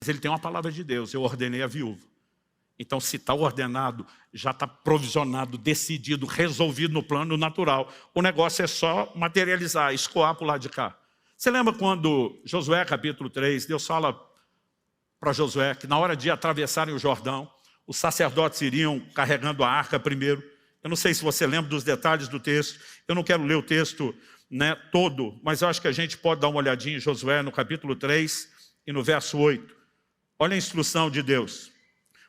Mas ele tem uma palavra de Deus, eu ordenei a viúva. Então, se está ordenado, já está provisionado, decidido, resolvido no plano natural. O negócio é só materializar, escoar para o lado de cá. Você lembra quando Josué, capítulo 3, Deus fala para Josué que na hora de atravessarem o Jordão, os sacerdotes iriam carregando a arca primeiro. Eu não sei se você lembra dos detalhes do texto. Eu não quero ler o texto, todo, mas eu acho que a gente pode dar uma olhadinha em Josué no capítulo 3 e no verso 8. Olha a instrução de Deus.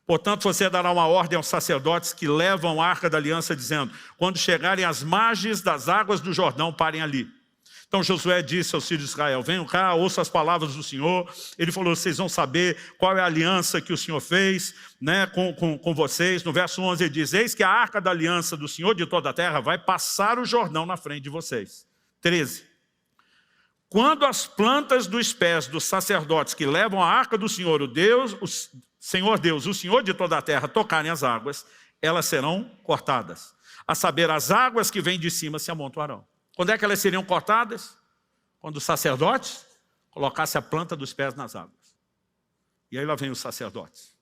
Portanto, você dará uma ordem aos sacerdotes que levam a arca da aliança, dizendo: quando chegarem às margens das águas do Jordão, parem ali. Então Josué disse aos filhos de Israel: venham cá, ouçam as palavras do Senhor. Ele falou: vocês vão saber qual é a aliança que o Senhor fez com vocês. No verso 11 ele diz: eis que a arca da aliança do Senhor de toda a terra vai passar o Jordão na frente de vocês. 13. Quando as plantas dos pés dos sacerdotes que levam a arca do Senhor, o Senhor Deus, o Senhor de toda a terra, tocarem as águas, elas serão cortadas. A saber, as águas que vêm de cima se amontoarão. Quando é que elas seriam cortadas? Quando os sacerdotes colocassem a planta dos pés nas águas. E aí lá vem os sacerdotes.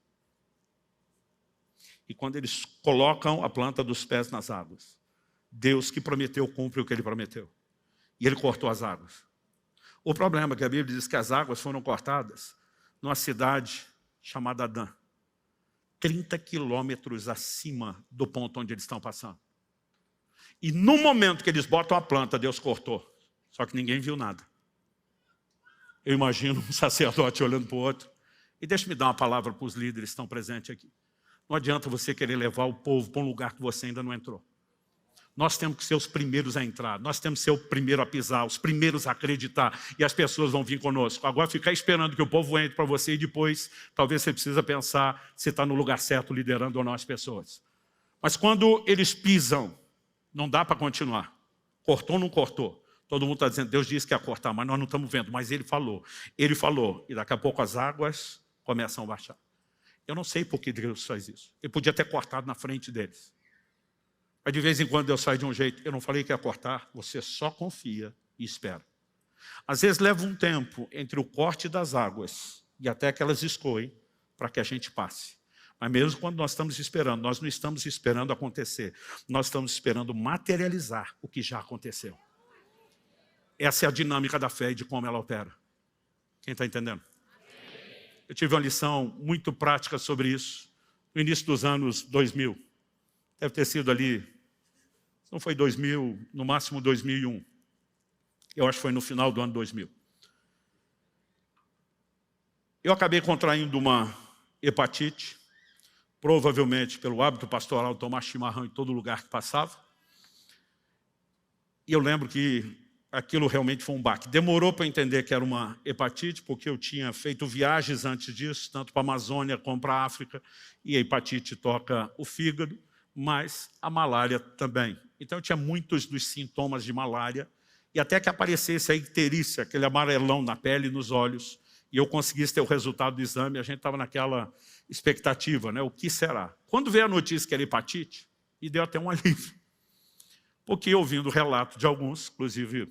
E quando eles colocam a planta dos pés nas águas, Deus que prometeu cumpre o que Ele prometeu. E Ele cortou as águas. O problema é que a Bíblia diz que as águas foram cortadas numa cidade chamada Adã. 30 quilômetros acima do ponto onde eles estão passando. E no momento que eles botam a planta, Deus cortou. Só que ninguém viu nada. Eu imagino um sacerdote olhando para o outro. E deixa-me dar uma palavra para os líderes que estão presentes aqui. Não adianta você querer levar o povo para um lugar que você ainda não entrou. Nós temos que ser os primeiros a entrar. Nós temos que ser o primeiro a pisar, os primeiros a acreditar. E as pessoas vão vir conosco. Agora ficar esperando que o povo entre para você e depois, talvez você precisa pensar se está no lugar certo liderando ou não as pessoas. Mas quando eles pisam, não dá para continuar. Cortou ou não cortou? Todo mundo está dizendo: Deus disse que ia cortar, mas nós não estamos vendo. Mas Ele falou. Ele falou. E daqui a pouco as águas começam a baixar. Eu não sei por que Deus faz isso. Ele podia ter cortado na frente deles. Mas de vez em quando Deus sai de um jeito. Eu não falei que ia cortar. Você só confia e espera. Às vezes leva um tempo entre o corte das águas e até que elas escoem para que a gente passe. Mas mesmo quando nós estamos esperando, nós não estamos esperando acontecer. Nós estamos esperando materializar o que já aconteceu. Essa é a dinâmica da fé e de como ela opera. Quem está entendendo? Eu tive uma lição muito prática sobre isso no início dos anos 2000. Deve ter sido ali, não foi 2000, no máximo 2001. Eu acho que foi no final do ano 2000. Eu acabei contraindo uma hepatite, provavelmente pelo hábito pastoral tomar chimarrão em todo lugar que passava. E eu lembro que aquilo realmente foi um baque. Demorou para entender que era uma hepatite, porque eu tinha feito viagens antes disso, tanto para a Amazônia como para a África, e a hepatite toca o fígado, mas a malária também. Então eu tinha muitos dos sintomas de malária, e até que aparecesse a icterícia, aquele amarelão na pele e nos olhos, e eu conseguisse ter o resultado do exame, a gente estava naquela expectativa, o que será? Quando veio a notícia que era hepatite, me deu até um alívio. Porque ouvindo o relato de alguns, inclusive o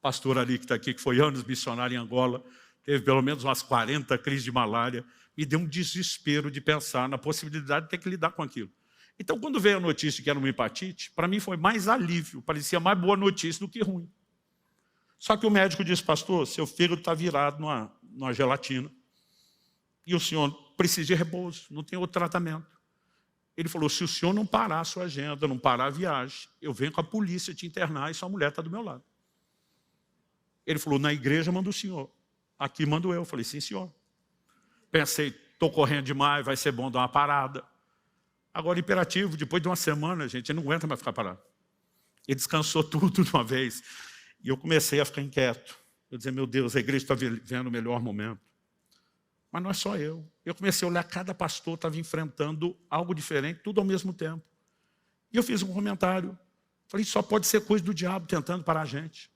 pastor ali que está aqui, que foi anos missionário em Angola, teve pelo menos umas 40 crises de malária, me deu um desespero de pensar na possibilidade de ter que lidar com aquilo. Então, quando veio a notícia que era uma hepatite, para mim foi mais alívio, parecia mais boa notícia do que ruim. Só que o médico disse: pastor, seu fígado está virado numa gelatina, e o senhor precisa de repouso, não tem outro tratamento. Ele falou: se o senhor não parar a sua agenda, não parar a viagem, eu venho com a polícia te internar e sua mulher está do meu lado. Ele falou: na igreja manda o senhor, aqui mando eu. Eu falei: sim, senhor. Pensei: estou correndo demais, vai ser bom dar uma parada. Agora, imperativo, depois de uma semana, gente, ele não aguenta mais ficar parado. Ele descansou tudo de uma vez. E eu comecei a ficar inquieto. Eu dizia: meu Deus, a igreja está vivendo o melhor momento. Mas não é só eu. Eu comecei a olhar, cada pastor estava enfrentando algo diferente, tudo ao mesmo tempo. E eu fiz um comentário. Falei: só pode ser coisa do diabo tentando parar a gente.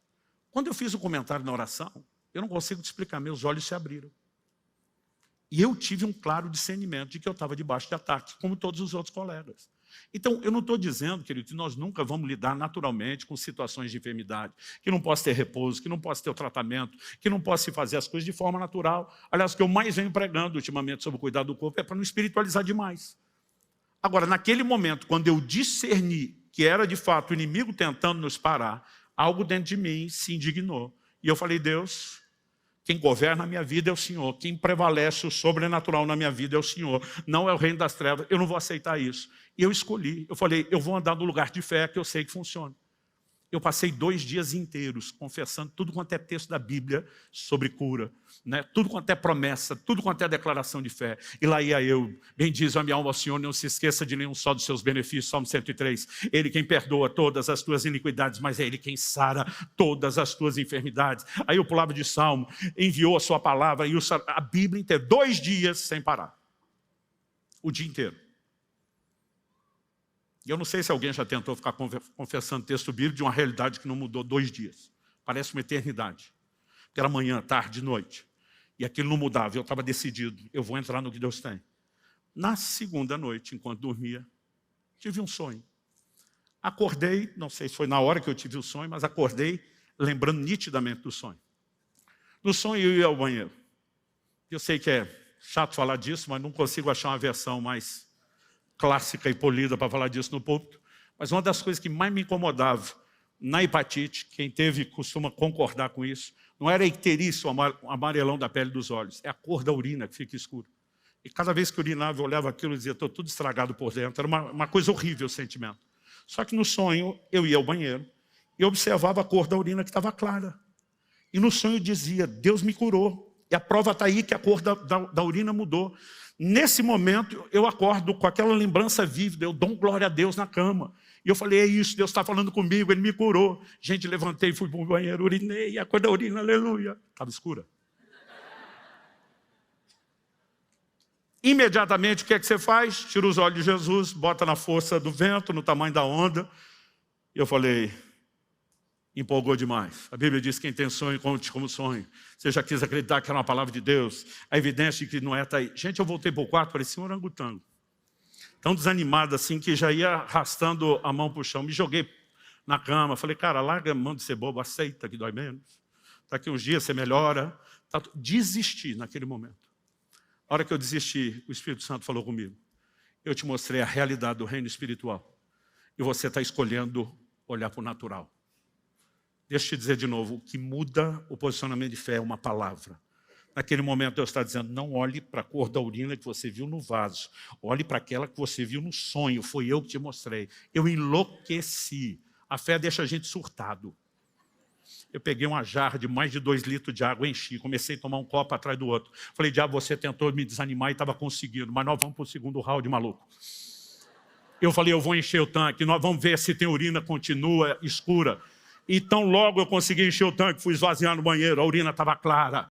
Quando eu fiz um comentário na oração, eu não consigo te explicar, meus olhos se abriram. E eu tive um claro discernimento de que eu estava debaixo de ataque, como todos os outros colegas. Então, eu não estou dizendo, querido, que nós nunca vamos lidar naturalmente com situações de enfermidade, que não possa ter repouso, que não possa ter o tratamento, que não possa se fazer as coisas de forma natural. Aliás, o que eu mais venho pregando ultimamente sobre o cuidado do corpo é para não espiritualizar demais. Agora, naquele momento, quando eu discerni que era de fato o inimigo tentando nos parar, algo dentro de mim se indignou. E eu falei, Deus, quem governa a minha vida é o Senhor. Quem prevalece o sobrenatural na minha vida é o Senhor. Não é o reino das trevas. Eu não vou aceitar isso. E eu escolhi. Eu falei, eu vou andar no lugar de fé que eu sei que funciona. Eu passei 2 dias inteiros confessando tudo quanto é texto da Bíblia sobre cura, né? Tudo quanto é promessa, tudo quanto é declaração de fé. E lá ia eu, bendiz a minha alma ao Senhor, não se esqueça de nenhum só dos seus benefícios, Salmo 103. Ele quem perdoa todas as tuas iniquidades, mas é Ele quem sara todas as tuas enfermidades. Aí eu pulava de salmo, enviou a sua palavra, e a Bíblia inteira, 2 dias sem parar. O dia inteiro. E eu não sei se alguém já tentou ficar confessando texto bíblico de uma realidade que não mudou 2 dias. Parece uma eternidade. Porque era manhã, tarde, noite. E aquilo não mudava. Eu estava decidido. Eu vou entrar no que Deus tem. Na segunda noite, enquanto dormia, tive um sonho. Acordei, não sei se foi na hora que eu tive o sonho, mas acordei lembrando nitidamente do sonho. No sonho eu ia ao banheiro. Eu sei que é chato falar disso, mas não consigo achar uma versão mais clássica e polida para falar disso no púlpito, mas uma das coisas que mais me incomodava na hepatite, quem teve costuma concordar com isso, não era a icterícia, o amarelão da pele dos olhos, é a cor da urina que fica escura. E cada vez que eu urinava, eu olhava aquilo e dizia, estou tudo estragado por dentro. Era uma coisa horrível o sentimento. Só que no sonho, eu ia ao banheiro e observava a cor da urina que estava clara. E no sonho dizia, Deus me curou. E a prova está aí que a cor da urina mudou. Nesse momento, eu acordo com aquela lembrança vívida, eu dou glória a Deus na cama. E eu falei, é isso, Deus está falando comigo, Ele me curou. Gente, levantei, fui para o banheiro, urinei, a cor da urina, aleluia. Estava escura. Imediatamente, o que é que você faz? Tira os olhos de Jesus, bota na força do vento, no tamanho da onda. E eu falei, empolgou demais. A Bíblia diz que quem tem sonho, conte como sonho. Você já quis acreditar que era uma palavra de Deus. A evidência de que não é, está aí. Gente, eu voltei para o quarto, parecia um orangotango. Tão desanimado assim, que já ia arrastando a mão para o chão. Me joguei na cama. Falei, cara, larga a mão de ser bobo, aceita que dói menos. Daqui uns dias você melhora. Desisti naquele momento. A hora que eu desisti, o Espírito Santo falou comigo. Eu te mostrei a realidade do reino espiritual. E você está escolhendo olhar para o natural. Deixa eu te dizer de novo, o que muda o posicionamento de fé é uma palavra. Naquele momento Deus está dizendo, não olhe para a cor da urina que você viu no vaso. Olhe para aquela que você viu no sonho, foi eu que te mostrei. Eu enlouqueci. A fé deixa a gente surtado. Eu peguei uma jarra de mais de 2 litros de água, enchi, comecei a tomar um copo atrás do outro. Falei, diabo, você tentou me desanimar e estava conseguindo, mas nós vamos para o segundo round, maluco. Eu falei, eu vou encher o tanque, nós vamos ver se tem urina, continua escura. Então logo eu consegui encher o tanque, fui esvaziar no banheiro, a urina estava clara.